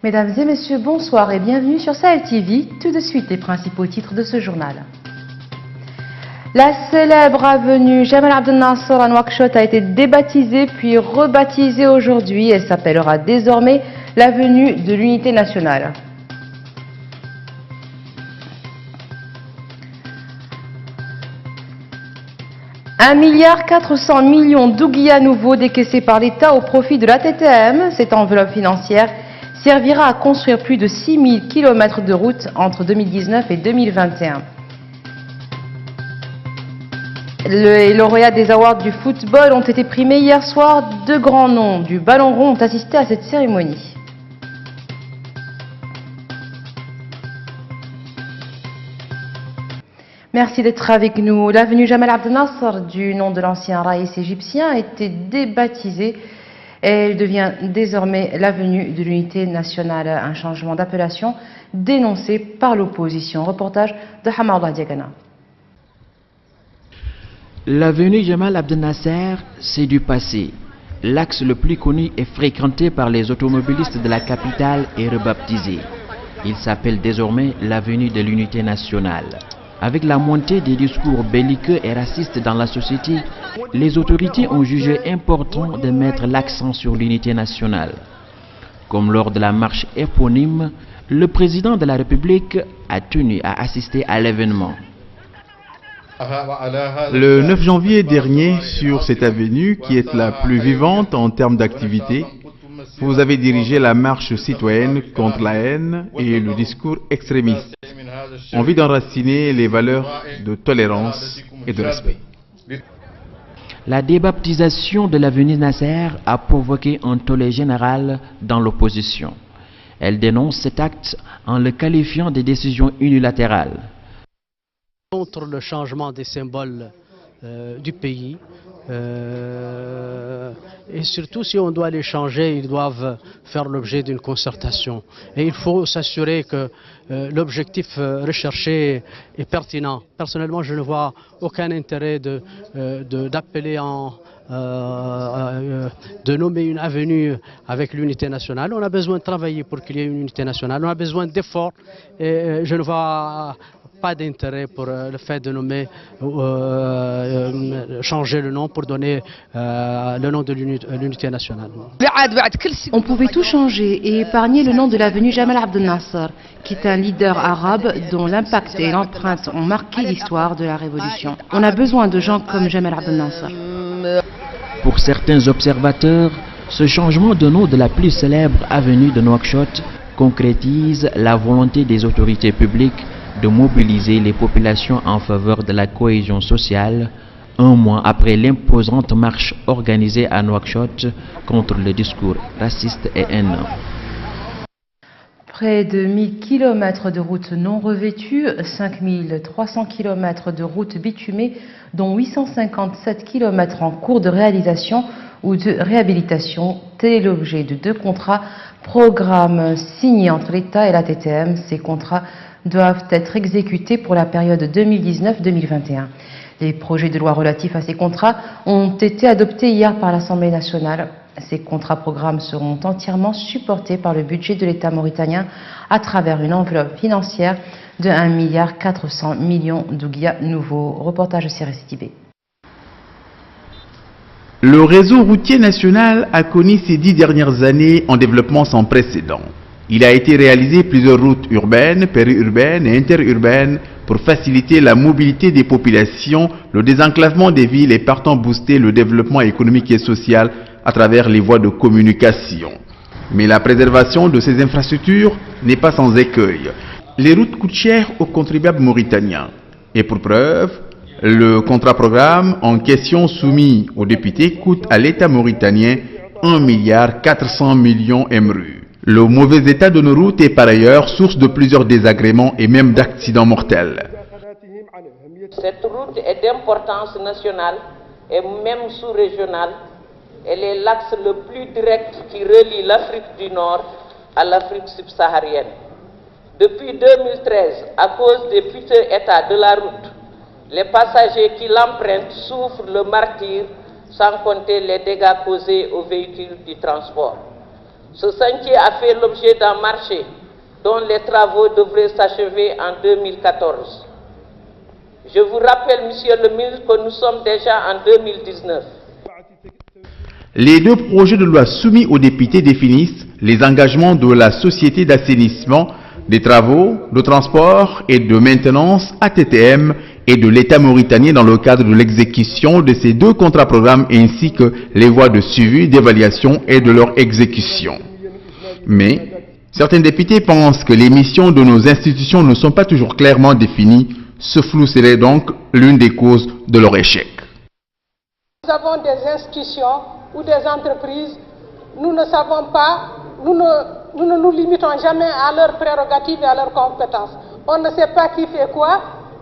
Mesdames et messieurs, bonsoir et bienvenue sur Sahel TV. Tout de suite, les principaux titres de ce journal. La célèbre avenue Jamal Abdel Nasser à Nouakchott a été débaptisée puis rebaptisée aujourd'hui. Elle s'appellera désormais l'avenue de l'Unité nationale. $1,4 milliard d'ouguiya nouveaux décaissés par l'État au profit de la TTM. Cette enveloppe financière servira à construire plus de 6000 km de routes entre 2019 et 2021. Les lauréats des awards du football ont été primés hier soir. Deux grands noms du ballon rond ont assisté à cette cérémonie. Merci d'être avec nous. L'avenue Jamal Abdel Nasser, du nom de l'ancien raïs égyptien, a été débaptisée et elle devient désormais l'avenue de l'Unité nationale. Un changement d'appellation dénoncé par l'opposition. Reportage de Hamadallah Diagana. L'avenue Jamal Abdel Nasser, c'est du passé. L'axe le plus connu et fréquenté par les automobilistes de la capitale est rebaptisé. Il s'appelle désormais l'avenue de l'Unité nationale. Avec la montée des discours belliqueux et racistes dans la société, les autorités ont jugé important de mettre l'accent sur l'unité nationale. Comme lors de la marche éponyme, le président de la République a tenu à assister à l'événement. Le 9 janvier dernier, sur cette avenue qui est la plus vivante en termes d'activité, vous avez dirigé la marche citoyenne contre la haine et le discours extrémiste. Envie d'enraciner les valeurs de tolérance et de respect. La débaptisation de l'avenue Nasser a provoqué un tollé général dans l'opposition. Elle dénonce cet acte en le qualifiant de décision unilatérale. Contre le changement des symboles du pays, et surtout si on doit les changer, ils doivent faire l'objet d'une concertation. Et il faut s'assurer que l'objectif recherché est pertinent. Personnellement, je ne vois aucun intérêt d'appeler de nommer une avenue avec l'unité nationale. On a besoin de travailler pour qu'il y ait une unité nationale. On a besoin d'efforts et je ne vois pas d'intérêt pour le fait de nommer, changer le nom pour donner le nom de l'unité nationale. On pouvait tout changer et épargner le nom de l'avenue Jamal Abdel Nasser, qui est un leader arabe dont l'impact et l'empreinte ont marqué l'histoire de la révolution. On a besoin de gens comme Jamal Abdel Nasser. Pour certains observateurs, ce changement de nom de la plus célèbre avenue de Nouakchott concrétise la volonté des autorités publiques de mobiliser les populations en faveur de la cohésion sociale, un mois après l'imposante marche organisée à Nouakchott contre le discours raciste et haineux. Près de 1000 km de routes non revêtues, 5300 km de routes bitumées, dont 857 km en cours de réalisation ou de réhabilitation. Tel est l'objet de deux contrats programmes signés entre l'État et la TTM. Ces contrats doivent être exécutés pour la période 2019-2021. Les projets de loi relatifs à ces contrats ont été adoptés hier par l'Assemblée nationale. Ces contrats-programmes seront entièrement supportés par le budget de l'État mauritanien à travers une enveloppe financière de $1,4 milliard d'ouguiya nouveaux. Reportage CRS-TV. Le réseau routier national a connu ces 10 dernières années un développement sans précédent. Il a été réalisé plusieurs routes urbaines, périurbaines et interurbaines pour faciliter la mobilité des populations, le désenclavement des villes et partant booster le développement économique et social à travers les voies de communication. Mais la préservation de ces infrastructures n'est pas sans écueil. Les routes coûtent cher aux contribuables mauritaniens. Et pour preuve, le contrat-programme en question soumis aux députés coûte à l'État mauritanien $1,4 milliard MRU. Le mauvais état de nos routes est par ailleurs source de plusieurs désagréments et même d'accidents mortels. Cette route est d'importance nationale et même sous-régionale. Elle est l'axe le plus direct qui relie l'Afrique du Nord à l'Afrique subsaharienne. Depuis 2013, à cause des piteux états de la route, les passagers qui l'empruntent souffrent le martyre, sans compter les dégâts causés aux véhicules du transport. Ce sentier a fait l'objet d'un marché dont les travaux devraient s'achever en 2014. Je vous rappelle, Monsieur le ministre, que nous sommes déjà en 2019. Les deux projets de loi soumis aux députés définissent les engagements de la Société d'assainissement, des travaux, de transport et de maintenance ATTM et de l'État mauritanien dans le cadre de l'exécution de ces deux contrats-programmes ainsi que les voies de suivi, d'évaluation et de leur exécution. Mais certains députés pensent que les missions de nos institutions ne sont pas toujours clairement définies. Ce flou serait donc l'une des causes de leur échec. Nous avons des institutions ou des entreprises, nous ne savons pas, nous ne nous limitons jamais à leurs prérogatives et à leurs compétences. On ne sait pas qui fait quoi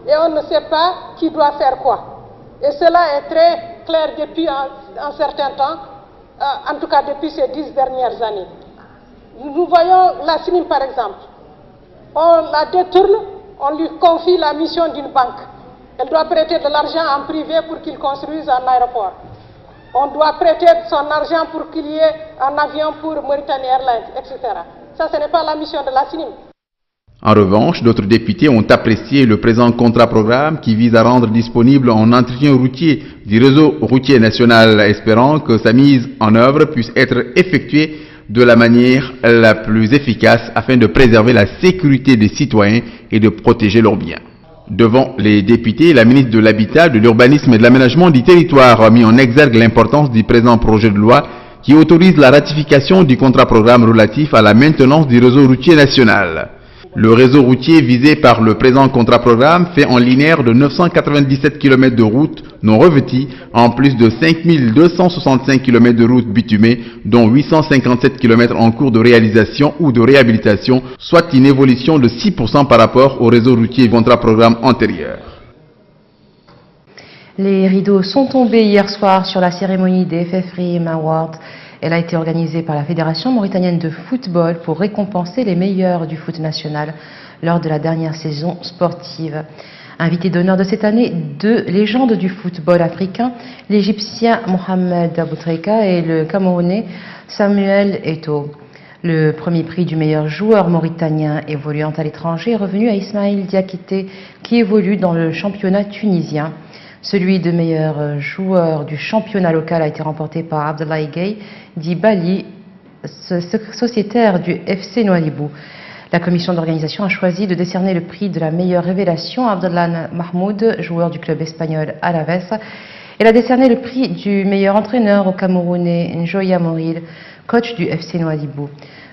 et on ne sait pas qui doit faire quoi. Et cela est très clair depuis un certain temps, en tout cas depuis ces 10 dernières années. Nous voyons la CNIM par exemple, on la détourne, on lui confie la mission d'une banque. Elle doit prêter de l'argent en privé pour qu'il construise un aéroport. On doit prêter son argent pour qu'il y ait un avion pour Mauritania Airlines, etc. Ça, ce n'est pas la mission de la CNIM. En revanche, d'autres députés ont apprécié le présent contrat-programme qui vise à rendre disponible un entretien routier du réseau routier national, espérant que sa mise en œuvre puisse être effectuée de la manière la plus efficace afin de préserver la sécurité des citoyens et de protéger leurs biens. Devant les députés, la ministre de l'Habitat, de l'Urbanisme et de l'Aménagement du Territoire a mis en exergue l'importance du présent projet de loi qui autorise la ratification du contrat-programme relatif à la maintenance du réseau routier national. Le réseau routier visé par le présent contrat-programme fait en linéaire de 997 km de routes non revêties, en plus de 5265 km de routes bitumées, dont 857 km en cours de réalisation ou de réhabilitation, soit une évolution de 6% par rapport au réseau routier contrat-programme antérieur. Les rideaux sont tombés hier soir sur la cérémonie des FFRIM Awards. Elle a été organisée par la Fédération mauritanienne de football pour récompenser les meilleurs du foot national lors de la dernière saison sportive. Invité d'honneur de cette année, deux légendes du football africain, l'Égyptien Mohamed Aboutrika et le Camerounais Samuel Eto'o. Le premier prix du meilleur joueur mauritanien évoluant à l'étranger est revenu à Ismail Diakité qui évolue dans le championnat tunisien. Celui de meilleur joueur du championnat local a été remporté par Abdoulaye Gueye d'Ibali, sociétaire du FC Nouadhibou. La commission d'organisation a choisi de décerner le prix de la meilleure révélation à Abdellah Mahmoud, joueur du club espagnol Alaves. Elle a décerné le prix du meilleur entraîneur au Camerounais Njoya Moril, coach du FC Nouadhibou.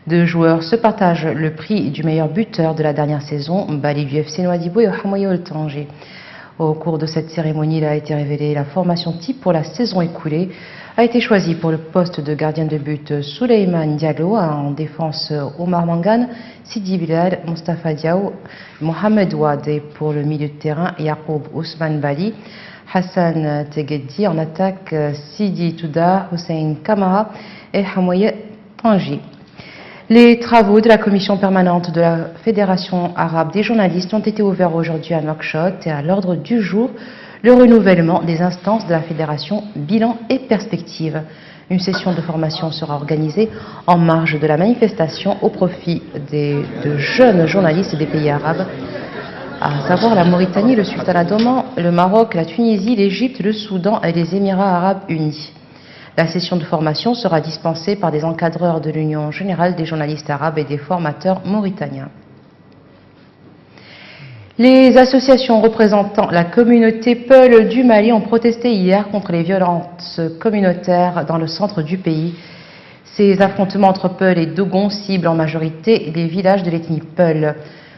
Deux joueurs se partagent le prix du meilleur buteur de la dernière saison, Bali du FC Nouadhibou et Hamoyo Tanger. Au cours de cette cérémonie, il a été révélé la formation type pour la saison écoulée. A été choisi pour le poste de gardien de but Souleymane Diallo, en défense Omar Mangane, Sidi Bilal, Mustafa Diaw, Mohamed Ouad et pour le milieu de terrain Yacoub Ousmane Bali, Hassan Tegedi, en attaque Sidi Touda, Hussein Kamara et Hamoye Tangi. Les travaux de la commission permanente de la Fédération arabe des journalistes ont été ouverts aujourd'hui à Nouakchott et à l'ordre du jour, le renouvellement des instances de la fédération, bilan et perspective. Une session de formation sera organisée en marge de la manifestation au profit de jeunes journalistes des pays arabes, à savoir la Mauritanie, le Sultanat d'Oman, le Maroc, la Tunisie, l'Égypte, le Soudan et les Émirats arabes unis. La session de formation sera dispensée par des encadreurs de l'Union générale des journalistes arabes et des formateurs mauritaniens. Les associations représentant la communauté Peul du Mali ont protesté hier contre les violences communautaires dans le centre du pays. Ces affrontements entre Peul et Dogon ciblent en majorité les villages de l'ethnie Peul,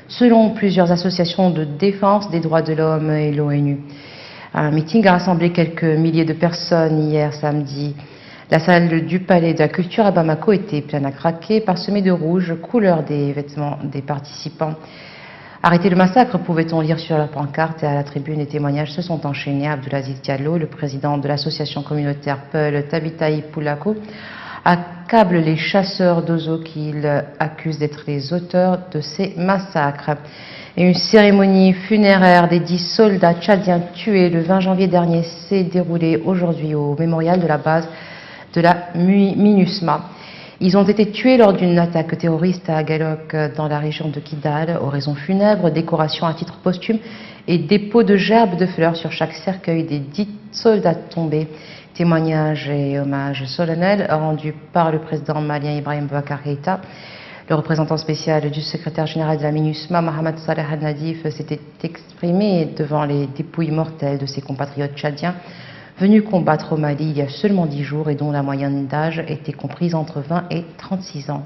selon plusieurs associations de défense des droits de l'homme et l'ONU. Un meeting a rassemblé quelques milliers de personnes hier samedi. La salle du Palais de la Culture à Bamako était pleine à craquer, parsemée de rouge, couleur des vêtements des participants. Arrêtez le massacre, pouvait-on lire sur la pancarte, et à la tribune, les témoignages se sont enchaînés. Abdelaziz Diallo, le président de l'association communautaire Peul, Tabitaï Poulako, accable les chasseurs d'oiseaux qu'il accuse d'être les auteurs de ces massacres. Et une cérémonie funéraire des 10 soldats tchadiens tués le 20 janvier dernier s'est déroulée aujourd'hui au mémorial de la base de la MINUSMA. Ils ont été tués lors d'une attaque terroriste à Galok dans la région de Kidal. Oraison funèbre, décoration à titre posthume et dépôt de gerbes de fleurs sur chaque cercueil des 10 soldats tombés. Témoignages et hommages solennels rendus par le président malien Ibrahim Boubacar Keïta. Le représentant spécial du secrétaire général de la MINUSMA, Mohamed Saleh Al-Nadif, s'était exprimé devant les dépouilles mortelles de ses compatriotes tchadiens venus combattre au Mali il y a seulement 10 jours et dont la moyenne d'âge était comprise entre 20 et 36 ans.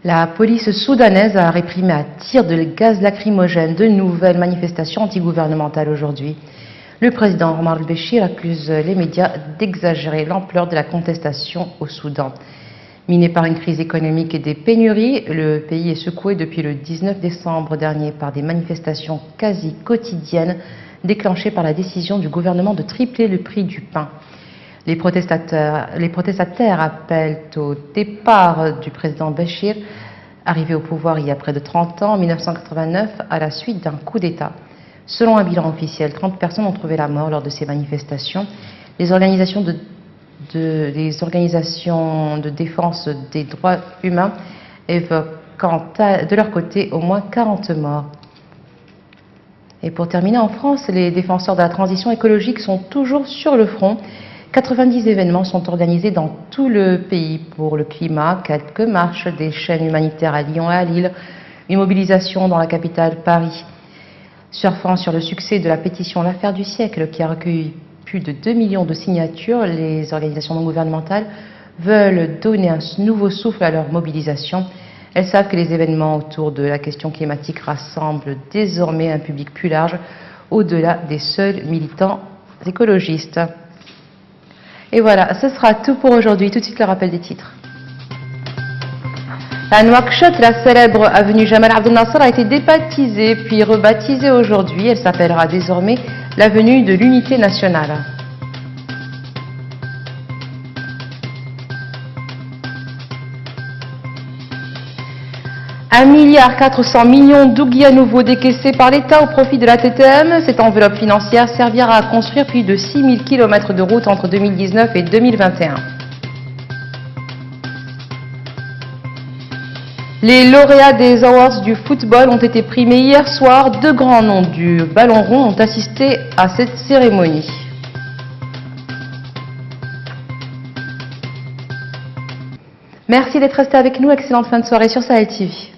La police soudanaise a réprimé à tirs de gaz lacrymogène de nouvelles manifestations antigouvernementales aujourd'hui. Le président Omar al-Béchir accuse les médias d'exagérer l'ampleur de la contestation au Soudan. Miné par une crise économique et des pénuries, le pays est secoué depuis le 19 décembre dernier par des manifestations quasi quotidiennes déclenchées par la décision du gouvernement de tripler le prix du pain. Les protestataires appellent au départ du président Béchir, arrivé au pouvoir il y a près de 30 ans, en 1989, à la suite d'un coup d'État. Selon un bilan officiel, 30 personnes ont trouvé la mort lors de ces manifestations. Les organisations de défense des droits humains évoquent de leur côté au moins 40 morts. Et pour terminer, en France, les défenseurs de la transition écologique sont toujours sur le front. 90 événements sont organisés dans tout le pays pour le climat, quelques marches, des chaînes humanitaires à Lyon et à Lille, une mobilisation dans la capitale Paris. Surfant sur le succès de la pétition L'affaire du siècle qui a recueilli plus de 2 millions de signatures, les organisations non gouvernementales veulent donner un nouveau souffle à leur mobilisation. Elles savent que les événements autour de la question climatique rassemblent désormais un public plus large, au-delà des seuls militants écologistes. Et voilà, ce sera tout pour aujourd'hui. Tout de suite le rappel des titres. À Nouakchott, la célèbre avenue Jamal Abdel Nasser a été débaptisée puis rebaptisée aujourd'hui. Elle s'appellera désormais l'avenue de l'Unité nationale. $1,4 milliard d'ouguiya nouveaux décaissés par l'État au profit de la TTM. Cette enveloppe financière servira à construire plus de 6000 km de routes entre 2019 et 2021. Les lauréats des Awards du football ont été primés hier soir. Deux grands noms du ballon rond ont assisté à cette cérémonie. Merci d'être resté avec nous. Excellente fin de soirée sur Sahel TV.